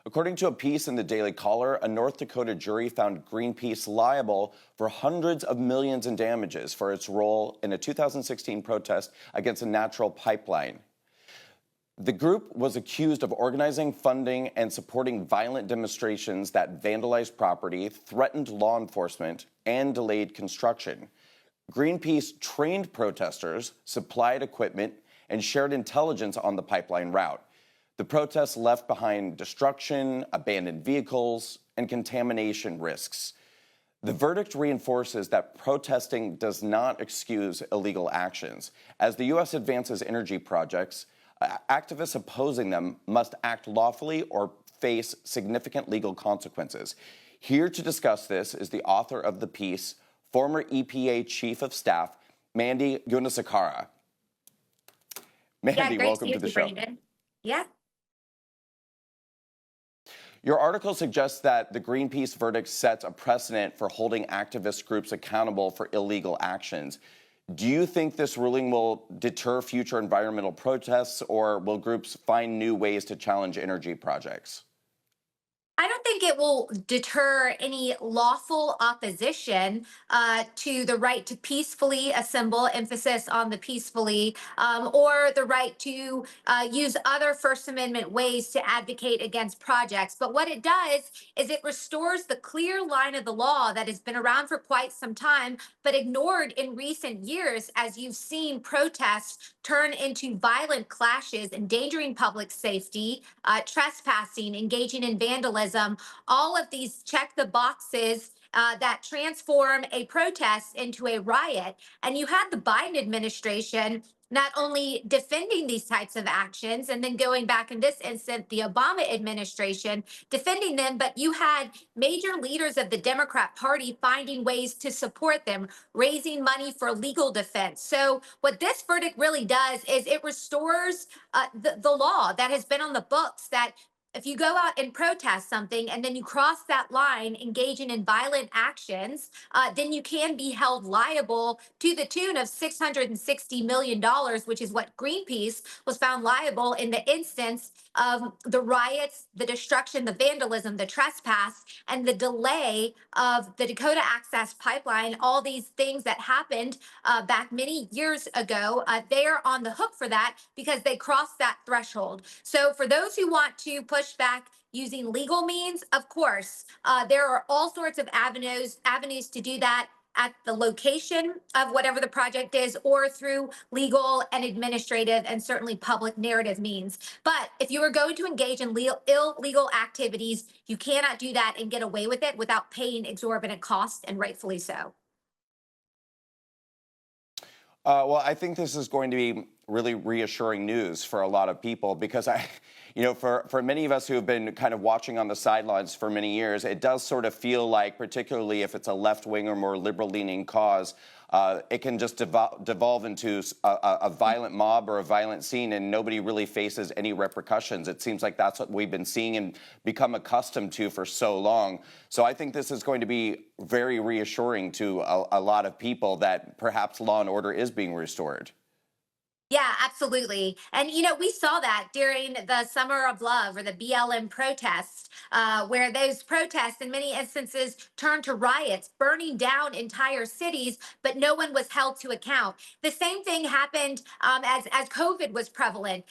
According to a piece in the Daily Caller, a North Dakota jury found Greenpeace liable for hundreds of millions in damages for its role in a 2016 protest against a natural pipeline. The group was accused of organizing, funding, and supporting violent demonstrations that vandalized property, threatened law enforcement, and delayed construction. Greenpeace trained protesters, supplied equipment, and shared intelligence on the pipeline route. The protests left behind destruction, abandoned vehicles, and contamination risks. The verdict reinforces that protesting does not excuse illegal actions. As the U.S. advances energy projects, activists opposing them must act lawfully or face significant legal consequences. Here to discuss this is the author of the piece, former EPA Chief of Staff, Mandy Gunasakara. Mandy, welcome to the show. Brandon. Yeah. Your article suggests that the Greenpeace verdict sets a precedent for holding activist groups accountable for illegal actions. Do you think this ruling will deter future environmental protests, or will groups find new ways to challenge energy projects? I don't think it will deter any lawful opposition to the right to peacefully assemble, emphasis on the peacefully, or the right to use other First Amendment ways to advocate against projects. But what it does is it restores the clear line of the law that has been around for quite some time, but ignored in recent years as you've seen protests turn into violent clashes, endangering public safety, trespassing, engaging in vandalism. All of these check the boxes that transform a protest into a riot. And you had the Biden administration not only defending these types of actions and then going back in this instance, the Obama administration defending them, but you had major leaders of the Democrat Party finding ways to support them, raising money for legal defense. So what this verdict really does is it restores the law that has been on the books, that if you go out and protest something and then you cross that line, engaging in violent actions, then you can be held liable to the tune of $660 million, which is what Greenpeace was found liable in the instance of the riots, the destruction, the vandalism, the trespass, and the delay of the Dakota Access Pipeline. All these things that happened back many years ago, they are on the hook for that because they crossed that threshold. So for those who want to push back using legal means, of course, there are all sorts of avenues to do that at the location of whatever the project is, or through legal and administrative and certainly public narrative means. But if you are going to engage in illegal activities, you cannot do that and get away with it without paying exorbitant costs, and rightfully so. Well, I think this is going to be really reassuring news for a lot of people, because for many of us who have been kind of watching on the sidelines for many years, it does sort of feel like, particularly if it's a left-wing or more liberal-leaning cause, it can just devolve into a violent mob or a violent scene, and nobody really faces any repercussions. It seems like that's what we've been seeing and become accustomed to for so long. So I think this is going to be very reassuring to a lot of people that perhaps law and order is being restored. Yeah, absolutely. And, we saw that during the Summer of Love, or the BLM protests, where those protests in many instances turned to riots, burning down entire cities, but no one was held to account. The same thing happened as COVID was prevalent.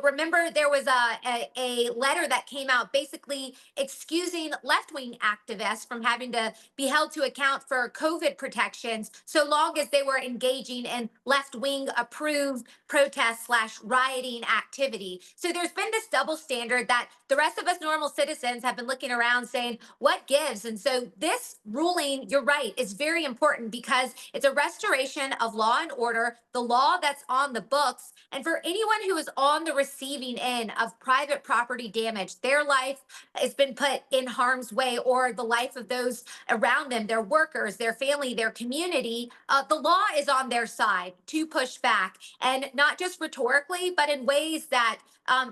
Remember there was a letter that came out basically excusing left-wing activists from having to be held to account for COVID protections, so long as they were engaging in left-wing approved protest/rioting activity. So there's been this double standard that the rest of us normal citizens have been looking around saying, what gives? And so this ruling, you're right, is very important because it's a restoration of law and order, the law that's on the books. And for anyone who is on the receiving end of private property damage, their life has been put in harm's way, or the life of those around them, their workers, their family, their community, the law is on their side to push back. And not just rhetorically, but in ways that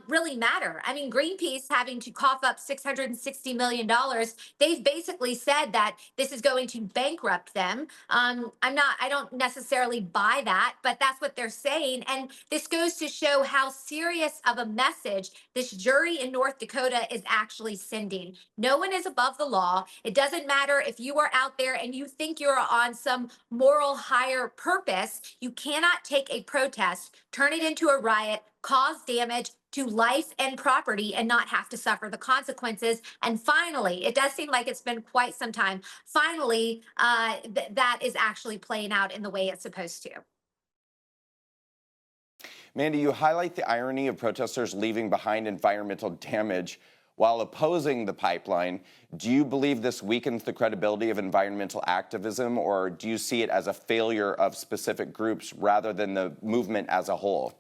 really matter. I mean, Greenpeace having to cough up $660 million, they've basically said that this is going to bankrupt them. I don't necessarily buy that, but that's what they're saying. And this goes to show how serious of a message this jury in North Dakota is actually sending. No one is above the law. It doesn't matter if you are out there and you think you're on some moral higher purpose. You cannot take a protest, turn it into a riot, cause damage to life and property and not have to suffer the consequences. And finally, it does seem like it's been quite some time. Finally, that is actually playing out in the way it's supposed to. Mandy, you highlight the irony of protesters leaving behind environmental damage while opposing the pipeline. Do you believe this weakens the credibility of environmental activism, or do you see it as a failure of specific groups rather than the movement as a whole?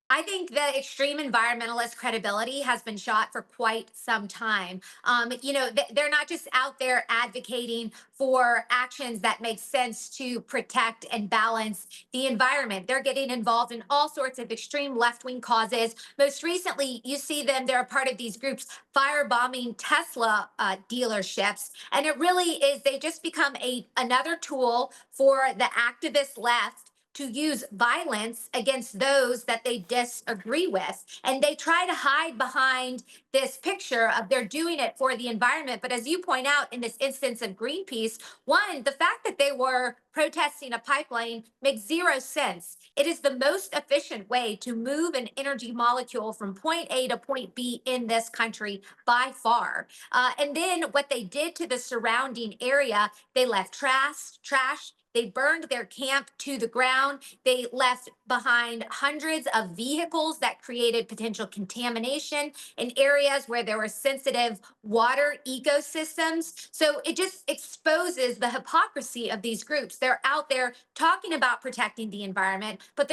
I think the extreme environmentalist credibility has been shot for quite some time. They're not just out there advocating for actions that make sense to protect and balance the environment. They're getting involved in all sorts of extreme left-wing causes. Most recently, you see them, they're a part of these groups firebombing Tesla dealerships. And it really is, they just become another tool for the activist left to use violence against those that they disagree with. And they try to hide behind this picture of they're doing it for the environment. But as you point out in this instance of Greenpeace, one, the fact that they were protesting a pipeline makes zero sense. It is the most efficient way to move an energy molecule from point A to point B in this country by far. And then what they did to the surrounding area, they left trash. They burned their camp to the ground. They left behind hundreds of vehicles that created potential contamination in areas where there were sensitive water ecosystems. So it just exposes the hypocrisy of these groups. They're out there talking about protecting the environment, but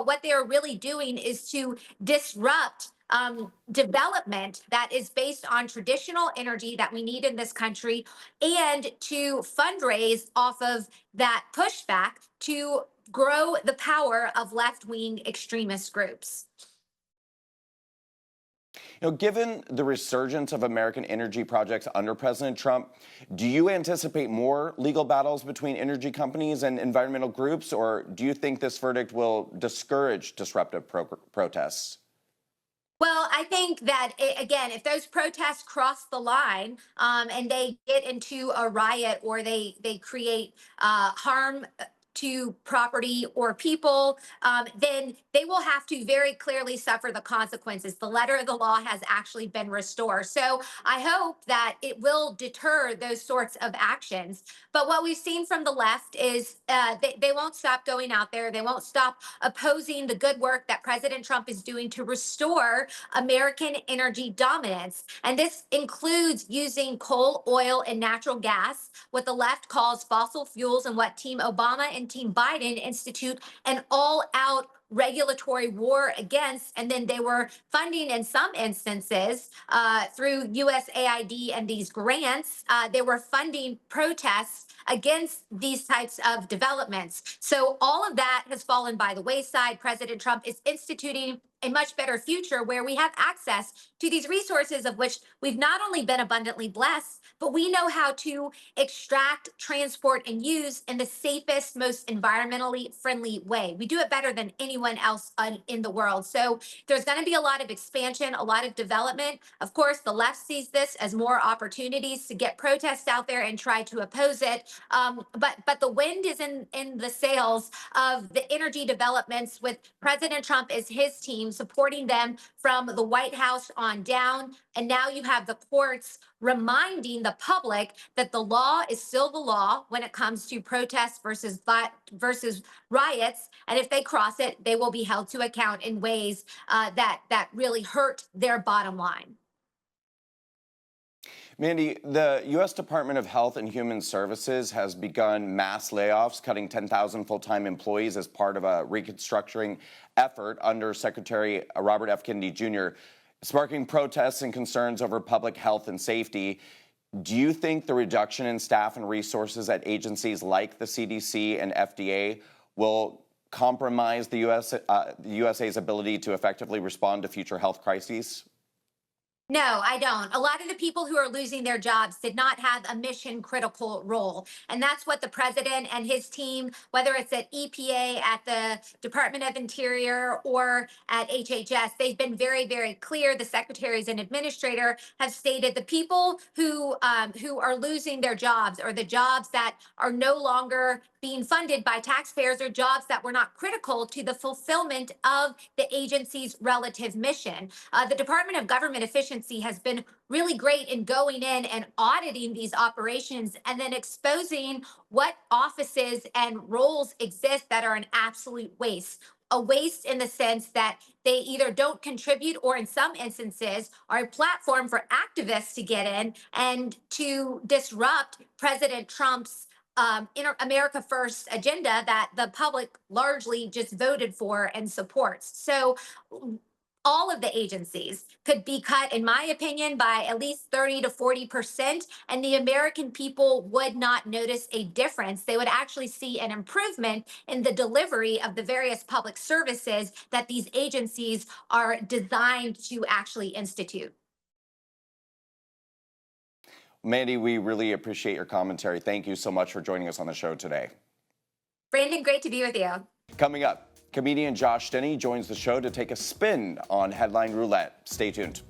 what they are really doing is to disrupt development that is based on traditional energy that we need in this country, and to fundraise off of that pushback to grow the power of left-wing extremist groups. Given the resurgence of American energy projects under President Trump, do you anticipate more legal battles between energy companies and environmental groups, or do you think this verdict will discourage disruptive protests? Well, I think that, again, if those protests cross the line and they get into a riot or they create harm to property or people, then they will have to very clearly suffer the consequences. The letter of the law has actually been restored. So I hope that it will deter those sorts of actions. But what we've seen from the left is they won't stop going out there. They won't stop opposing the good work that President Trump is doing to restore American energy dominance. And this includes using coal, oil, and natural gas, what the left calls fossil fuels, and what Team Obama and Team Biden institute an all-out regulatory war against. And then they were funding, in some instances, through USAID and these grants, they were funding protests against these types of developments. So all of that has fallen by the wayside. President Trump is instituting a much better future where we have access to these resources of which we've not only been abundantly blessed, but we know how to extract, transport, and use in the safest, most environmentally friendly way. We do it better than anyone else in the world. So there's going to be a lot of expansion, a lot of development. Of course, the left sees this as more opportunities to get protests out there and try to oppose it. But the wind is in the sails of the energy developments with President Trump as his team supporting them from the White House on down. And now you have the courts reminding the public that the law is still the law when it comes to protests versus riots. And if they cross it, they will be held to account in ways that really hurt their bottom line. Mandy, the U.S. Department of Health and Human Services has begun mass layoffs, cutting 10,000 full-time employees as part of a reconstructing effort under Secretary Robert F. Kennedy Jr., sparking protests and concerns over public health and safety. Do you think the reduction in staff and resources at agencies like the CDC and FDA will compromise the USA's ability to effectively respond to future health crises? No, I don't. A lot of the people who are losing their jobs did not have a mission critical role. And that's what the president and his team, whether it's at EPA, at the Department of Interior, or at HHS, they've been very, very clear. The secretaries and administrator have stated the people who are losing their jobs, or the jobs that are no longer being funded by taxpayers, or jobs that were not critical to the fulfillment of the agency's relative mission. The Department of Government Efficiency has been really great in going in and auditing these operations and then exposing what offices and roles exist that are an absolute waste. A waste in the sense that they either don't contribute, or in some instances are a platform for activists to get in and to disrupt President Trump's America First agenda that the public largely just voted for and supports. So all of the agencies could be cut, in my opinion, by at least 30 to 40%, and the American people would not notice a difference. They would actually see an improvement in the delivery of the various public services that these agencies are designed to actually institute. Mandy, we really appreciate your commentary. Thank you so much for joining us on the show today. Brandon, great to be with you. Coming up, comedian Josh Denny joins the show to take a spin on Headline Roulette. Stay tuned.